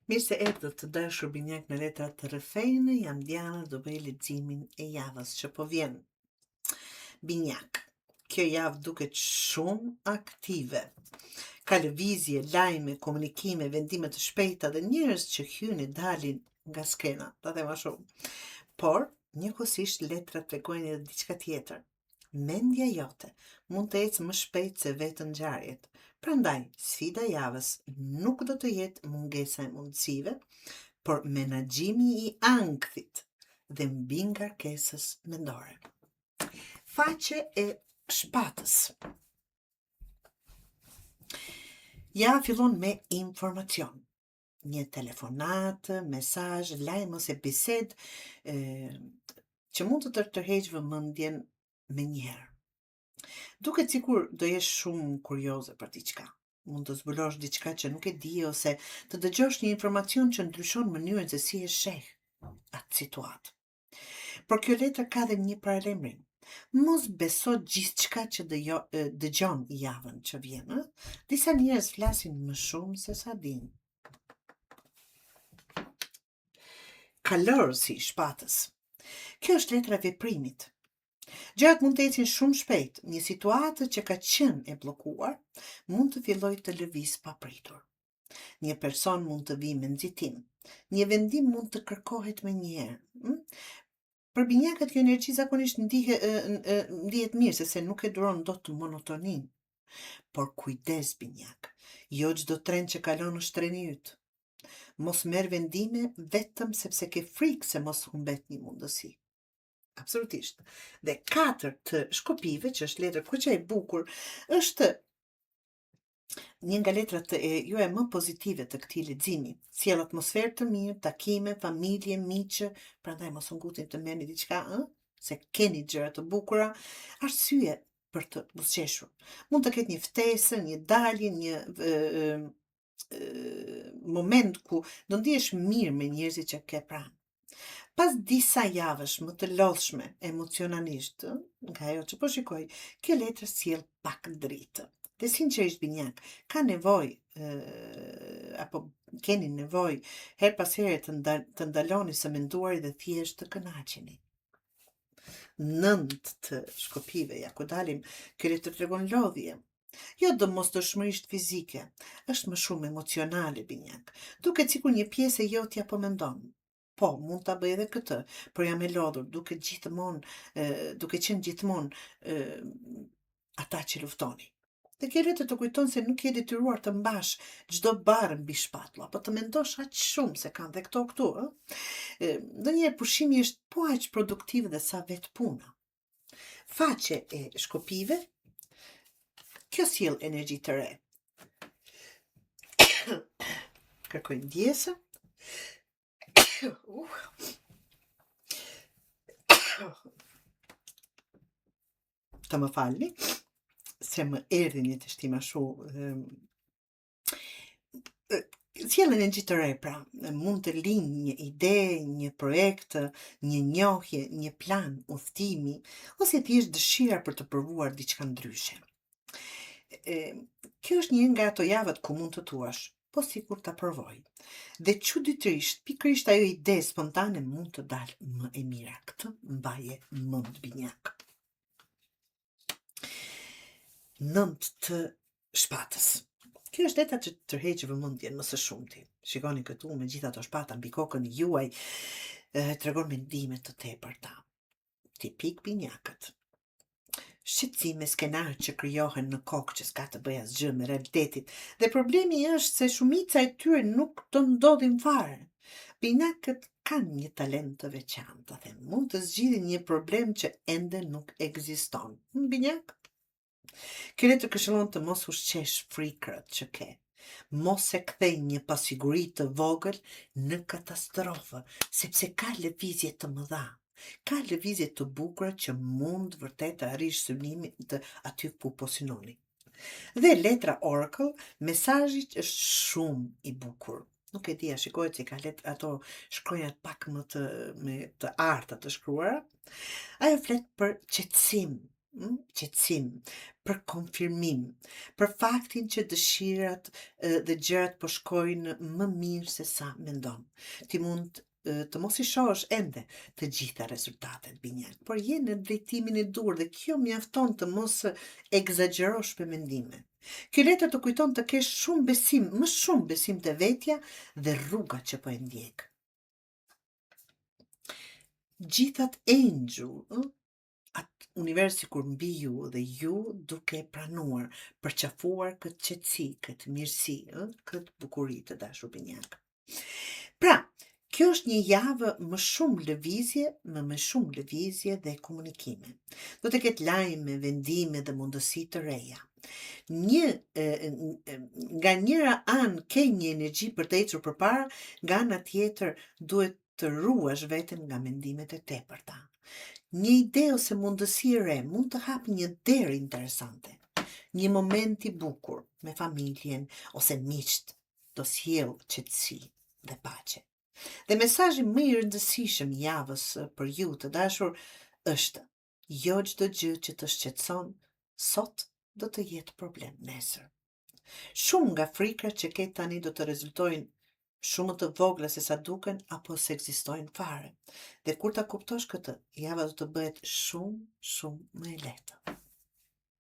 Mirë se erdhët të dashur binjak në letrat të rrëfejnë, jam Diana, do bëj leximin e javës që po vjen. Binjak, kjo javë duket shumë aktive. Ka lëvizje, lajme, komunikime, vendime të shpejta dhe njerëz që hyjnë e dalin nga skena, ta them më shumë. Por, njëkohësisht letrat tregojnë edhe diçka tjetër. Mendja jote mund të ecë më shpejt se vetë ngjarjet. Prandaj, sfida e javës nuk do të jetë mungesa e mundësive, por menaxhimi i ankthit dhe mbi ngarkesës mendore. Faqe e shpatës. Ja fillon me informacion. Një telefonat, mesazh, lajm ose bisedë që mund të tërheqë vëmendjen me njëherë. Duket sikur do jesh shumë kurioze për diçka. Mund të zbulosh diçka që nuk e di ose të dëgjosh një informacion që ndryshon mënyrën se si e sheh atë situatë. Por kjo letër ka dhe një paralemrim. Mos beso gjithçka që dëgjon javën që vjen, ë? Disa njerëz flasin më shumë se sa dinë. Kalorësi i shpatës. Kjo është letra e veprimit. Gjërat mund të ecin shumë shpejt. Një situatë që ka qenë e bllokuar mund të fillojë të lëvizë papritur. Një person mund të vijë me nxitim. Një vendim mund të kërkohet menjëherë. Për binjakët kjo energji zakonisht ndihet mirë sepse nuk e duron dot monotoninë. Por kujdes binjak. Jo çdo tren që kalon është treni yt. Mos merr vendime vetëm sepse ke frikë se mos humbet një mundësi. Absolutisht. Dhe 4 të shkopive, që është letër goxha e bukur, është një nga letrat e juaja më pozitive të këtij leximi. Sjell atmosferë të mirë, takime, familje, miqë, prandaj mos u ngutim të merrni diçka, se keni gjëra të bukura, arsye për të buzëqeshur. Mund të ketë një ftesë, një dalje, një moment ku do ndihesh mirë me njerëzit që ke pranë. Pas disa javësh më të lodhshme emocionalisht, nga ajo që po shikoj, kjo letër sjell pak dritë. Dhe sinqerisht binjak, ka nevojë apo keni nevojë her pas here të ndaloni së menduari dhe thjesht të kënaqeni. 9 të shkopive, ja ku dalim, kjo letër tregon lodhje. Jo domosdoshmërisht fizike, është më shumë emocionale binjak. Duket sikur një pjesë e jotja po mendon. Po, mund ta bëj edhe këtë, por jam e lodhur, duke qenë gjithmonë ata që luftoni. Dhe kjo letër të kujton se nuk je detyruar të mbash çdo barë mbi shpatull, apo të mendosh aq shumë se kanë dhe këtu, ë? Ndonjëherë pushimi është po aq produktiv dhe sa vetë puna. Faqe e shkopive, kjo sjell energji të re. Kërkoj ndjesë. Të më falni, se më erdhi një të shtima shumë. Sjell energji të re, pra, mund të linjë një ide, një projekt, një njohje, një plan, udhtimi, ose thjesht dëshira për të provuar diçka ndryshe. Kjo është një nga ato javët ku mund të thuash, po sikur ta provoj. Dhe çuditërisht, pikërisht ajo ide spontane mund të dalë më e mira. Këtë mbaje mend binjak. 9 të shpatës. Kjo është letra që tërheq vëmendjen më së shumti. Shikoni këtu me gjitha ato shpata mbi kokën juaj, tregon mendime të tepërta. Tipik binjakët. Shqetësime, skenar që krijohen në kokë që s'ka të bëjë asgjë me realitetin. Dhe problemi është se shumica e tyre nuk të ndodhin fare. Binjakët kanë një talent të veçantë, dhe mund të zgjidhin një problem që ende nuk ekziston. Binjak? Kjo letër këshillon të mos ushqesh frikrat që ke. Mos e kthej një pasiguri të vogël në katastrofë, sepse ka lëvizje të mëdha. Ka lëvizje të bukura që mund vërtet të arrish synimin të aty ku po synoni. Dhe letra Oracle, mesazhi është shumë i bukur. Nuk e di, a shikohet që ka ato shkronjat pak më të arta të shkruara. Ajo flet për qetësim, qetësim, për konfirmim, për faktin që dëshirat dhe gjërat po shkojnë më mirë se sa mendon. Ti mund të mos i shohësh ende të gjitha rezultatet binjak, por je në drejtimin e dur dhe kjo mjafton të mos egzagjerosh me mendimet. Kjo letër të kujton të kesh shumë besim, më shumë besim te vetja dhe rruga që po e ndjek. Gjithat angel, atë universi kur mbi ju dhe ju duke pranuar, përqafuar këtë qetësi, këtë mirësi, këtë bukuri të dashur binjak. Pra, kjo është një javë më shumë lëvizje dhe komunikime. Do të ketë lajme, vendime dhe mundësi të reja. Nga njëra anë ke një energji për të ecur përpara, nga ana tjetër duhet të ruash veten nga mendimet e tepërta. Një ide ose mundësi e re mund të hapë një derë interesante. Një moment i bukur me familjen ose miqt do sjellë qetësi dhe paqe. Dhe mesazhi më i rëndësishëm i javës për ju të dashur është: jo çdo gjë që të shqetëson sot do të jetë problem nesër. Shumë nga frikrat që ke tani do të rezultojnë shumë të vogla se sa duken apo se ekzistojnë fare. Dhe kur ta kuptosh këtë, java do të bëhet shumë, shumë më e lehtë.